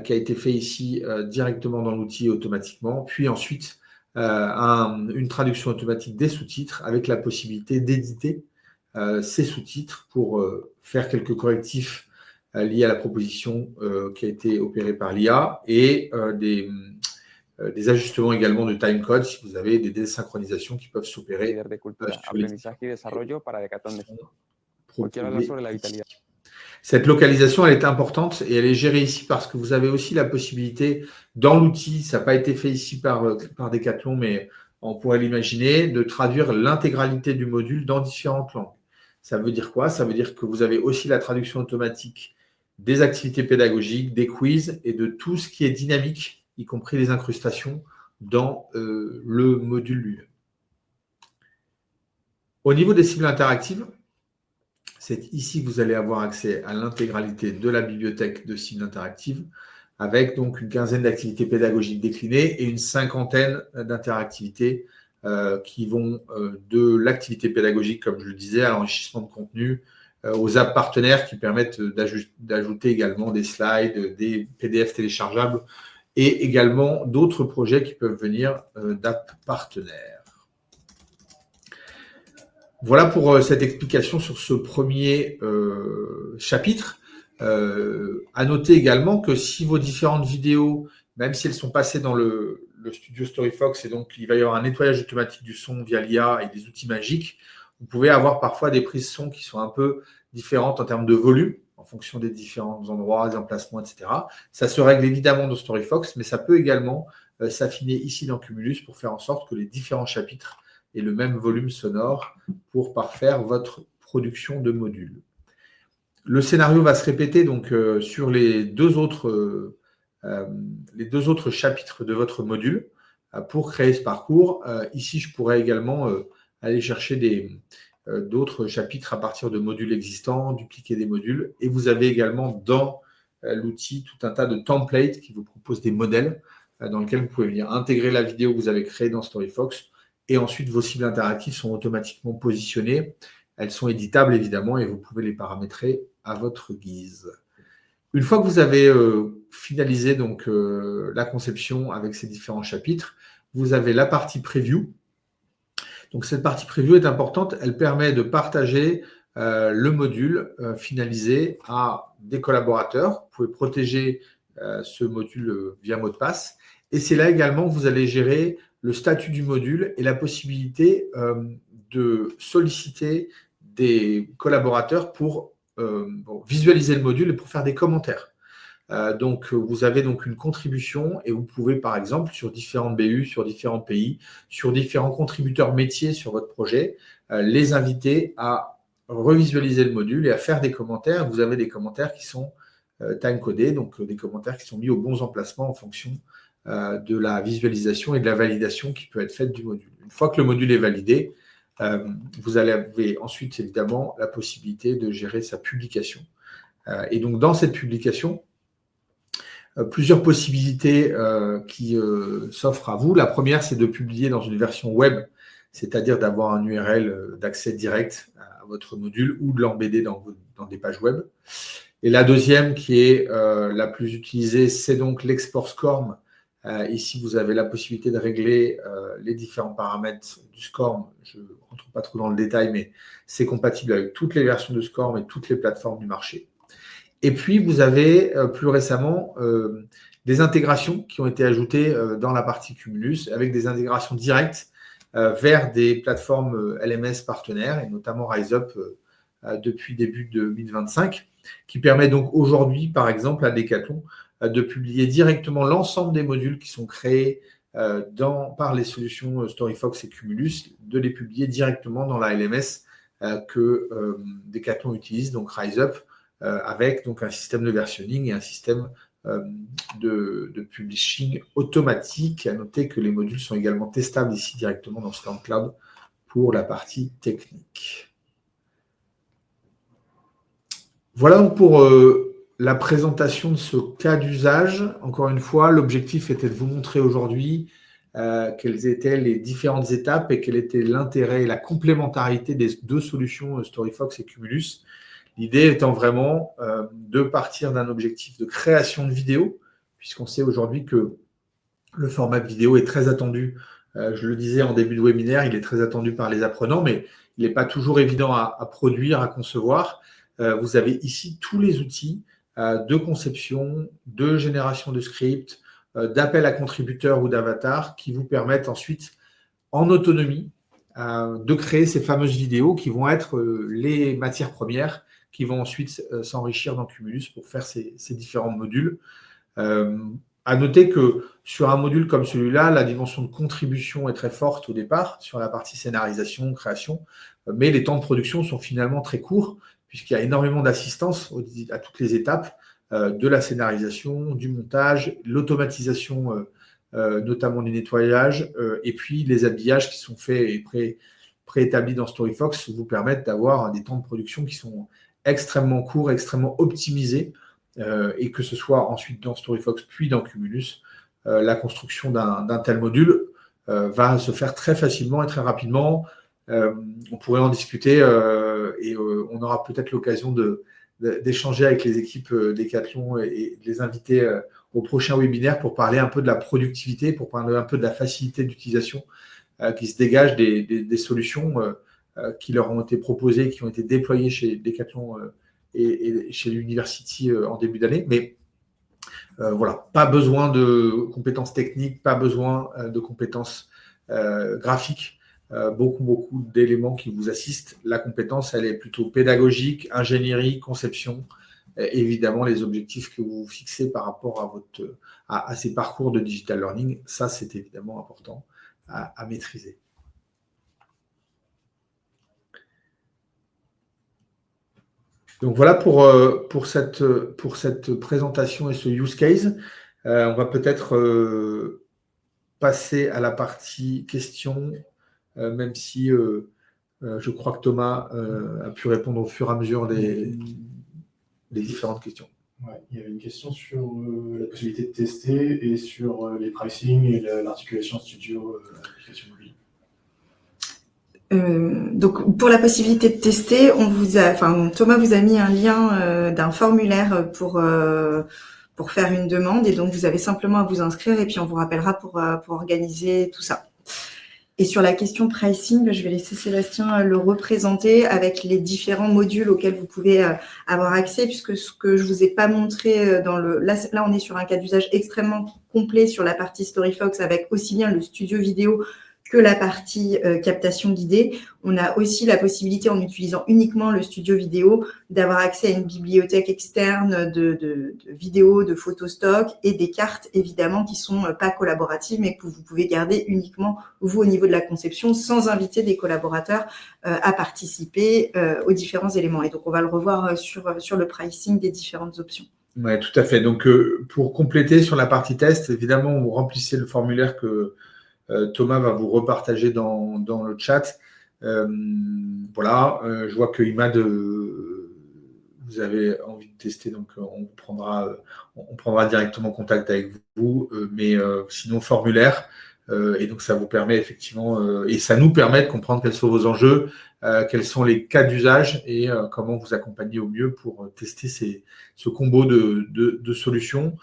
Speaker 1: qui a été fait ici directement dans l'outil automatiquement. Puis ensuite, une traduction automatique des sous-titres avec la possibilité d'éditer ces sous-titres pour faire quelques correctifs liés à la proposition qui a été opérée par l'IA et des ajustements également de timecode si vous avez des désynchronisations qui peuvent s'opérer Cette localisation, elle est importante et elle est gérée ici parce que vous avez aussi la possibilité dans l'outil, ça n'a pas été fait ici par Decathlon, mais on pourrait l'imaginer, de traduire l'intégralité du module dans différentes langues. Ça veut dire quoi? Ça veut dire que vous avez aussi la traduction automatique des activités pédagogiques, des quiz et de tout ce qui est dynamique, y compris les incrustations dans le module lui-même. Au niveau des cibles interactives, c'est ici que vous allez avoir accès à l'intégralité de la bibliothèque de cibles interactives avec donc une quinzaine d'activités pédagogiques déclinées et une cinquantaine d'interactivités qui vont de l'activité pédagogique, comme je le disais, à l'enrichissement de contenu, aux apps partenaires qui permettent d'ajouter également des slides, des PDF téléchargeables et également d'autres projets qui peuvent venir d'apps partenaires. Voilà pour cette explication sur ce premier chapitre. À noter également que si vos différentes vidéos, même si elles sont passées dans le studio StoryFox, et donc il va y avoir un nettoyage automatique du son via l'IA et des outils magiques, vous pouvez avoir parfois des prises son qui sont un peu différentes en termes de volume, en fonction des différents endroits, des emplacements, etc. Ça se règle évidemment dans StoryFox, mais ça peut également s'affiner ici dans Cumulus pour faire en sorte que les différents chapitres aient le même volume sonore pour parfaire votre production de modules. Le scénario va se répéter donc sur les deux autres chapitres de votre module pour créer ce parcours. Ici, je pourrais également aller chercher d'autres chapitres à partir de modules existants, dupliquer des modules. Et vous avez également dans l'outil tout un tas de templates qui vous proposent des modèles dans lesquels vous pouvez venir intégrer la vidéo que vous avez créée dans StoryFox. Et ensuite, vos cibles interactives sont automatiquement positionnées. Elles sont éditables, évidemment, et vous pouvez les paramétrer à votre guise. Une fois que vous avez finalisé donc, la conception avec ces différents chapitres, vous avez la partie preview. Donc, cette partie preview est importante. Elle permet de partager le module finalisé à des collaborateurs. Vous pouvez protéger ce module via mot de passe. Et c'est là également que vous allez gérer le statut du module et la possibilité de solliciter des collaborateurs pour visualiser le module et pour faire des commentaires. Donc, vous avez donc une contribution et vous pouvez, par exemple, sur différentes BU, sur différents pays, sur différents contributeurs métiers sur votre projet, les inviter à revisualiser le module et à faire des commentaires. Vous avez des commentaires qui sont time-codés, donc des commentaires qui sont mis aux bons emplacements en fonction de la visualisation et de la validation qui peut être faite du module. Une fois que le module est validé, vous avez ensuite évidemment la possibilité de gérer sa publication. Et donc dans cette publication, plusieurs possibilités qui s'offrent à vous. La première, c'est de publier dans une version web, c'est-à-dire d'avoir un URL d'accès direct à votre module ou de l'embedder dans des pages web. Et la deuxième, qui est la plus utilisée, c'est donc l'export SCORM. Ici, vous avez la possibilité de régler les différents paramètres du SCORM. Je ne rentre pas trop dans le détail, mais c'est compatible avec toutes les versions de SCORM et toutes les plateformes du marché. Et puis, vous avez plus récemment des intégrations qui ont été ajoutées dans la partie Cumulus, avec des intégrations directes vers des plateformes LMS partenaires, et notamment RiseUp depuis début 2025, qui permet donc aujourd'hui, par exemple, à Decathlon, de publier directement l'ensemble des modules qui sont créés par les solutions StoryFox et Cumulus, de les publier directement dans la LMS que Decathlon utilise, donc RiseUp, avec donc un système de versionning et un système de publishing automatique. À noter que les modules sont également testables ici directement dans StormCloud pour la partie technique. Voilà donc pour la présentation de ce cas d'usage. Encore une fois, l'objectif était de vous montrer aujourd'hui quelles étaient les différentes étapes et quel était l'intérêt et la complémentarité des deux solutions StoryFox et Cumulus. L'idée étant vraiment de partir d'un objectif de création de vidéo, puisqu'on sait aujourd'hui que le format vidéo est très attendu. Je le disais en début de webinaire, il est très attendu par les apprenants, mais il n'est pas toujours évident à produire, à concevoir. Vous avez ici tous les outils de conception, de génération de scripts, d'appel à contributeurs ou d'avatars qui vous permettent ensuite, en autonomie, de créer ces fameuses vidéos qui vont être les matières premières qui vont ensuite s'enrichir dans Cumulus pour faire ces différents modules. À noter que sur un module comme celui-là, la dimension de contribution est très forte au départ sur la partie scénarisation, création, mais les temps de production sont finalement très courts puisqu'il y a énormément d'assistance à toutes les étapes de la scénarisation, du montage, l'automatisation notamment du nettoyage, et puis les habillages qui sont faits et préétablis dans StoryFox vous permettent d'avoir des temps de production qui sont extrêmement courts, extrêmement optimisés, et que ce soit ensuite dans StoryFox puis dans Cumulus, la construction d'un tel module va se faire très facilement et très rapidement. On pourrait en discuter et on aura peut-être l'occasion d'échanger avec les équipes Decathlon et de les inviter au prochain webinaire pour parler un peu de la productivité, pour parler un peu de la facilité d'utilisation qui se dégage des solutions qui leur ont été proposées, qui ont été déployées chez Decathlon et chez l'University en début d'année. Mais voilà, pas besoin de compétences techniques, pas besoin de compétences graphiques. Beaucoup d'éléments qui vous assistent. La compétence, elle est plutôt pédagogique, ingénierie, conception, évidemment les objectifs que vous fixez par rapport à ces parcours de digital learning. Ça, c'est évidemment important à maîtriser. Donc voilà pour cette présentation et ce use case. On va peut-être passer à la partie questions, même si je crois que Thomas a pu répondre au fur et à mesure des différentes questions.
Speaker 4: Ouais, il y avait une question sur la possibilité de tester et sur les pricing et l'articulation studio application mobile.
Speaker 2: Donc pour la possibilité de tester, Thomas vous a mis un lien d'un formulaire pour faire une demande, et donc vous avez simplement à vous inscrire et puis on vous rappellera pour organiser tout ça. Et sur la question pricing, je vais laisser Sébastien le représenter avec les différents modules auxquels vous pouvez avoir accès, puisque ce que je vous ai pas montré là on est sur un cas d'usage extrêmement complet sur la partie StoryFox, avec aussi bien le studio vidéo que la partie captation guidée. On a aussi la possibilité, en utilisant uniquement le studio vidéo, d'avoir accès à une bibliothèque externe de vidéos, de photos stock et des cartes, évidemment, qui sont pas collaboratives, mais que vous pouvez garder uniquement, vous, au niveau de la conception, sans inviter des collaborateurs à participer aux différents éléments. Et donc, on va le revoir sur le pricing des différentes options.
Speaker 1: Oui, tout à fait. Donc, pour compléter sur la partie test, évidemment, vous remplissez le formulaire que Thomas va vous repartager dans le chat. Voilà, je vois que Imad, vous avez envie de tester, donc on prendra directement contact avec vous, mais sinon formulaire, et donc ça vous permet effectivement, et ça nous permet de comprendre quels sont vos enjeux, quels sont les cas d'usage et comment vous accompagner au mieux pour tester ce combo de solutions.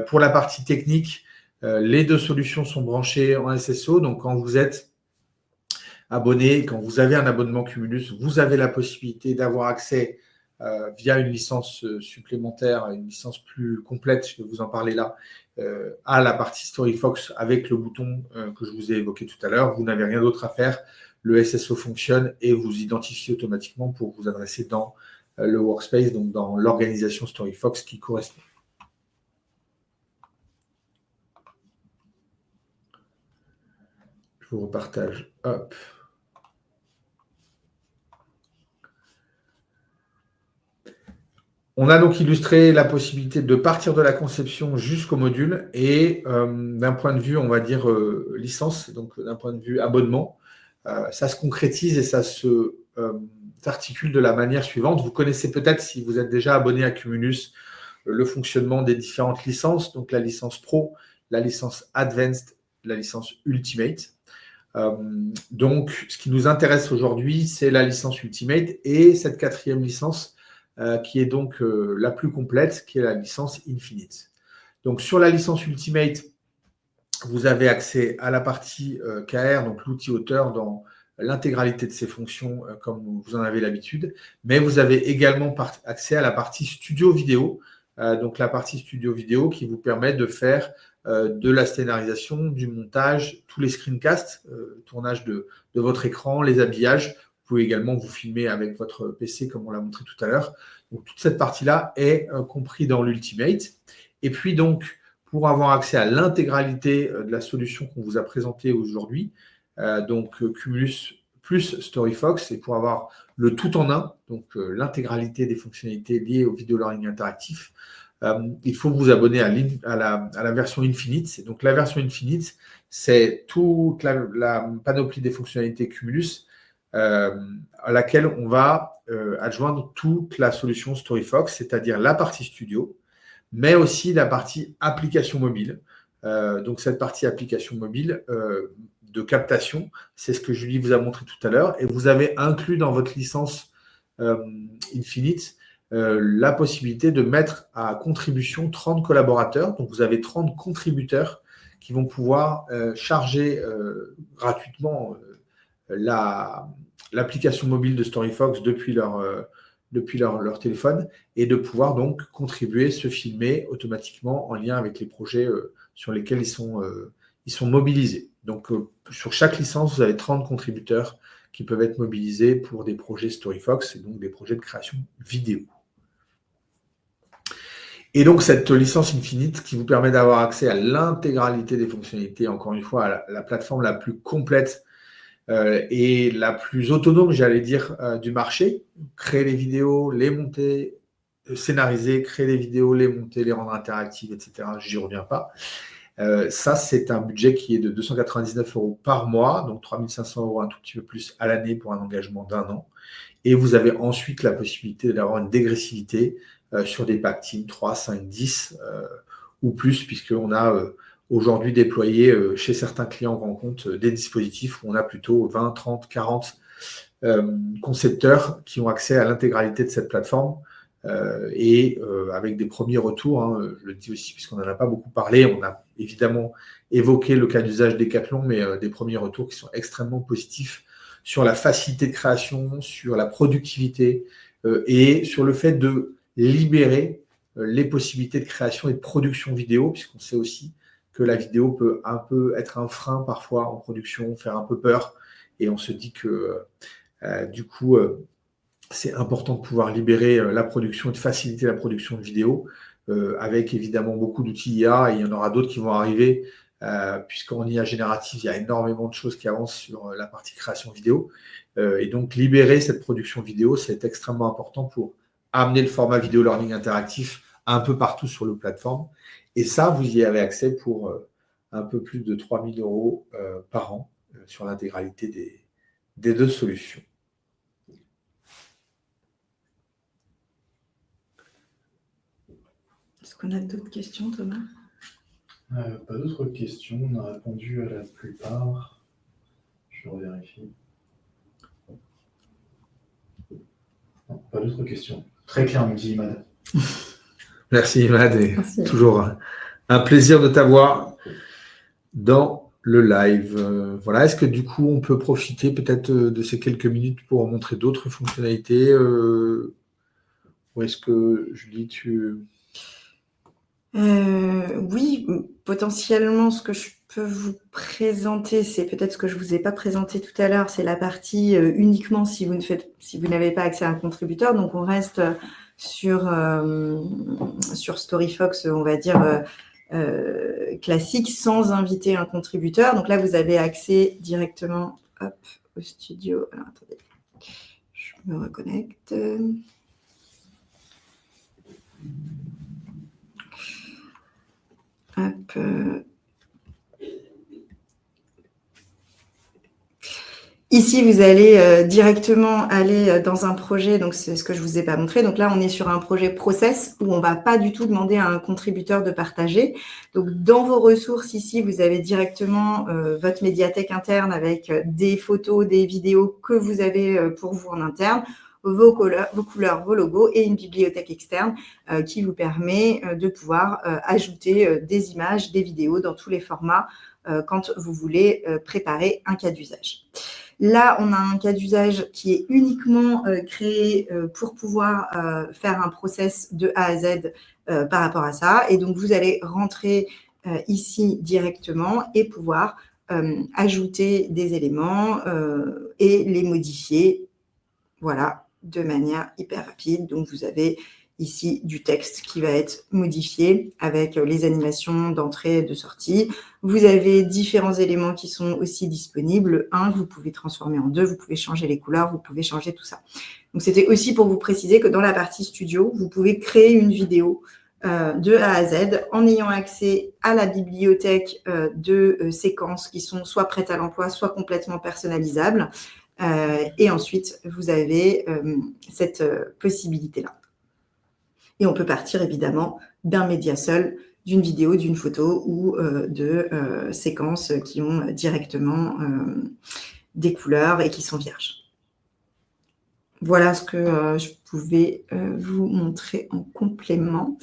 Speaker 1: Pour la partie technique, les deux solutions sont branchées en SSO. Donc, quand vous êtes abonné, quand vous avez un abonnement Cumulus, vous avez la possibilité d'avoir accès via une licence supplémentaire, une licence plus complète, je vais vous en parler là, à la partie StoryFox avec le bouton que je vous ai évoqué tout à l'heure. Vous n'avez rien d'autre à faire. Le SSO fonctionne et vous identifiez automatiquement pour vous adresser dans le workspace, donc dans l'organisation StoryFox qui correspond. Je vous repartage. Hop. On a donc illustré la possibilité de partir de la conception jusqu'au module et d'un point de vue, on va dire, licence, donc d'un point de vue abonnement, ça se concrétise et ça s'articule de la manière suivante. Vous connaissez peut-être, si vous êtes déjà abonné à Cumulus, le fonctionnement des différentes licences, donc la licence Pro, la licence Advanced, la licence Ultimate. Donc, ce qui nous intéresse aujourd'hui, c'est la licence Ultimate et cette quatrième licence qui est donc la plus complète, qui est la licence Infinite. Donc, sur la licence Ultimate, vous avez accès à la partie KR, donc l'outil auteur, dans l'intégralité de ses fonctions, comme vous en avez l'habitude, mais vous avez également accès à la partie studio vidéo, donc la partie studio vidéo qui vous permet de faire de la scénarisation, du montage, tous les screencasts, tournage de votre écran, les habillages. Vous pouvez également vous filmer avec votre PC, comme on l'a montré tout à l'heure. Donc, toute cette partie-là est comprise dans l'Ultimate. Et puis, donc, pour avoir accès à l'intégralité de la solution qu'on vous a présentée aujourd'hui, donc Cumulus plus StoryFox, et pour avoir le tout en un, donc l'intégralité des fonctionnalités liées au vidéo learning interactif, il faut vous abonner à la version Infinite. Et donc, la version Infinite, c'est toute la panoplie des fonctionnalités Cumulus à laquelle on va adjoindre toute la solution StoryFox, c'est-à-dire la partie studio, mais aussi la partie application mobile. Donc, cette partie application mobile de captation, c'est ce que Julie vous a montré tout à l'heure. Et vous avez inclus dans votre licence Infinite la possibilité de mettre à contribution 30 collaborateurs. Donc, vous avez 30 contributeurs qui vont pouvoir charger gratuitement l'application mobile de StoryFox depuis leur depuis leur téléphone et de pouvoir donc contribuer, se filmer automatiquement en lien avec les projets sur lesquels ils sont mobilisés. Donc, sur chaque licence, vous avez 30 contributeurs qui peuvent être mobilisés pour des projets StoryFox et donc des projets de création vidéo. Et donc, cette licence Infinite qui vous permet d'avoir accès à l'intégralité des fonctionnalités, encore une fois, à la plateforme la plus complète et la plus autonome, j'allais dire, du marché. Créer les vidéos, les monter, scénariser, créer les vidéos, les monter, les rendre interactives, etc. J'y reviens pas. Ça, c'est un budget qui est de 299 € par mois, donc 3 500 €, un tout petit peu plus à l'année pour un engagement d'1 an. Et vous avez ensuite la possibilité d'avoir une dégressivité sur des packs team 3, 5, 10 ou plus, puisqu'on a aujourd'hui déployé chez certains clients grands comptes des dispositifs où on a plutôt 20, 30, 40 concepteurs qui ont accès à l'intégralité de cette plateforme. Et avec des premiers retours, hein, je le dis aussi puisqu'on n'en a pas beaucoup parlé, on a évidemment évoqué le cas d'usage Decathlon, mais des premiers retours qui sont extrêmement positifs sur la facilité de création, sur la productivité et sur le fait de libérer les possibilités de création et de production vidéo, puisqu'on sait aussi que la vidéo peut un peu être un frein parfois en production, faire un peu peur, et on se dit que du coup, c'est important de pouvoir libérer la production et de faciliter la production de vidéos avec évidemment beaucoup d'outils IA, et il y en aura d'autres qui vont arriver puisqu'en IA générative, il y a énormément de choses qui avancent sur la partie création vidéo. Et donc, libérer cette production vidéo, c'est extrêmement important pour amener le format vidéo learning interactif un peu partout sur le plateforme. Et ça, vous y avez accès pour un peu plus de 3 000 € par an sur l'intégralité des deux solutions.
Speaker 2: Est-ce qu'on a d'autres questions, Thomas ?
Speaker 4: Pas d'autres questions, on a répondu à la plupart. Je revérifie. Non, pas d'autres questions. Très clair, me dit Imad.
Speaker 1: Merci Imad, et
Speaker 2: Merci.
Speaker 1: toujours un plaisir de t'avoir dans le live. Voilà, est-ce que du coup on peut profiter peut-être de ces quelques minutes pour montrer d'autres fonctionnalités ou est-ce que Julie,
Speaker 2: Oui, potentiellement, ce que je peux vous présenter, c'est peut-être ce que je ne vous ai pas présenté tout à l'heure, c'est la partie uniquement si vous n'avez pas accès à un contributeur. Donc, on reste sur StoryFox, on va dire, classique, sans inviter un contributeur. Donc là, vous avez accès directement au studio. Alors, attendez, je me reconnecte. Ici, vous allez directement aller dans un projet, donc c'est ce que je ne vous ai pas montré. Donc là, on est sur un projet process où on ne va pas du tout demander à un contributeur de partager. Donc, dans vos ressources, ici, vous avez directement votre médiathèque interne avec des photos, des vidéos que vous avez pour vous en interne, vos couleurs, vos logos et une bibliothèque externe qui vous permet de pouvoir ajouter des images, des vidéos dans tous les formats quand vous voulez préparer un cas d'usage. Là, on a un cas d'usage qui est uniquement créé pour pouvoir faire un process de A à Z par rapport à ça. Et donc, vous allez rentrer ici directement et pouvoir ajouter des éléments et les modifier, voilà, de manière hyper rapide. Donc, vous avez ici du texte qui va être modifié avec les animations d'entrée et de sortie. Vous avez différents éléments qui sont aussi disponibles. Un, vous pouvez transformer en deux, vous pouvez changer les couleurs, vous pouvez changer tout ça. Donc, c'était aussi pour vous préciser que dans la partie studio, vous pouvez créer une vidéo de A à Z en ayant accès à la bibliothèque de séquences qui sont soit prêtes à l'emploi, soit complètement personnalisables. Et ensuite, vous avez cette possibilité-là. Et on peut partir évidemment d'un média seul, d'une vidéo, d'une photo ou de séquences qui ont directement des couleurs et qui sont vierges. Voilà ce que je pouvais vous montrer en complément.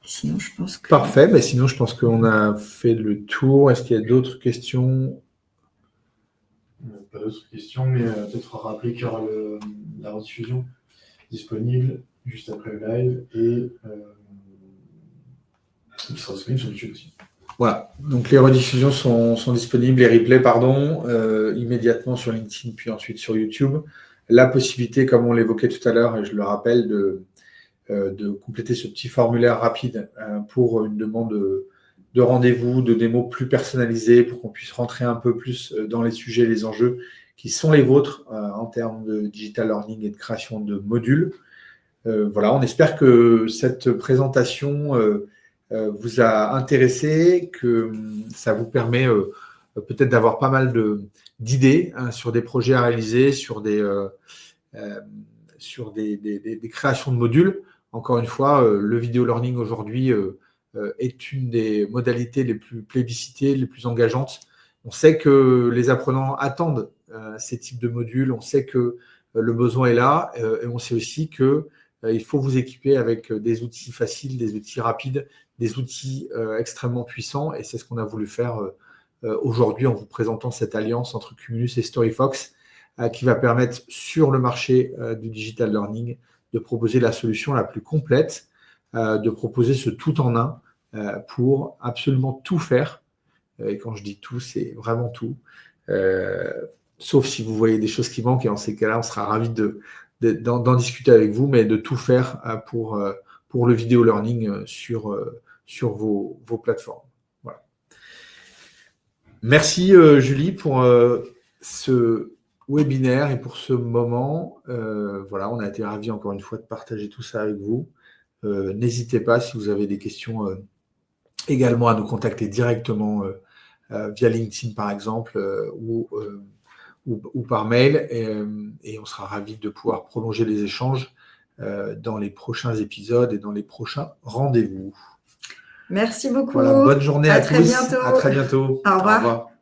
Speaker 2: Sinon, je pense que...
Speaker 1: Parfait, mais sinon je pense qu'on a fait le tour. Est-ce qu'il y a d'autres questions ?
Speaker 4: Pas d'autres questions, mais peut-être rappeler qu'il y aura la rediffusion disponible juste après le live et il sera disponible sur YouTube aussi.
Speaker 1: Voilà, donc les rediffusions sont disponibles, les replays, pardon, immédiatement sur LinkedIn, puis ensuite sur YouTube. La possibilité, comme on l'évoquait tout à l'heure, et je le rappelle, de compléter ce petit formulaire rapide pour une demande de rendez-vous, de démo plus personnalisée, pour qu'on puisse rentrer un peu plus dans les sujets, les enjeux qui sont les vôtres en termes de digital learning et de création de modules. Voilà, on espère que cette présentation vous a intéressé, que ça vous permet peut-être d'avoir pas mal d'idées sur des projets à réaliser, sur des créations de modules. Encore une fois, le vidéo learning aujourd'hui est une des modalités les plus plébiscitées, les plus engageantes. On sait que les apprenants attendent ces types de modules, on sait que le besoin est là et on sait aussi que il faut vous équiper avec des outils faciles, des outils rapides, des outils extrêmement puissants, et c'est ce qu'on a voulu faire aujourd'hui en vous présentant cette alliance entre Cumulus et StoryFox qui va permettre sur le marché du digital learning de proposer la solution la plus complète, de proposer ce tout en un pour absolument tout faire. Et quand je dis tout, c'est vraiment tout. Sauf si vous voyez des choses qui manquent, et en ces cas-là, on sera ravis d'en discuter avec vous, mais de tout faire pour le vidéo learning sur vos plateformes. Voilà. Merci Julie pour ce webinaire et pour ce moment. Voilà, on a été ravis encore une fois de partager tout ça avec vous. N'hésitez pas, si vous avez des questions, également à nous contacter directement via LinkedIn par exemple ou par mail, et on sera ravis de pouvoir prolonger les échanges dans les prochains épisodes et dans les prochains rendez-vous.
Speaker 2: Merci beaucoup.
Speaker 1: Voilà, bonne journée à tous.
Speaker 2: Très bientôt.
Speaker 1: À très bientôt.
Speaker 2: Au revoir.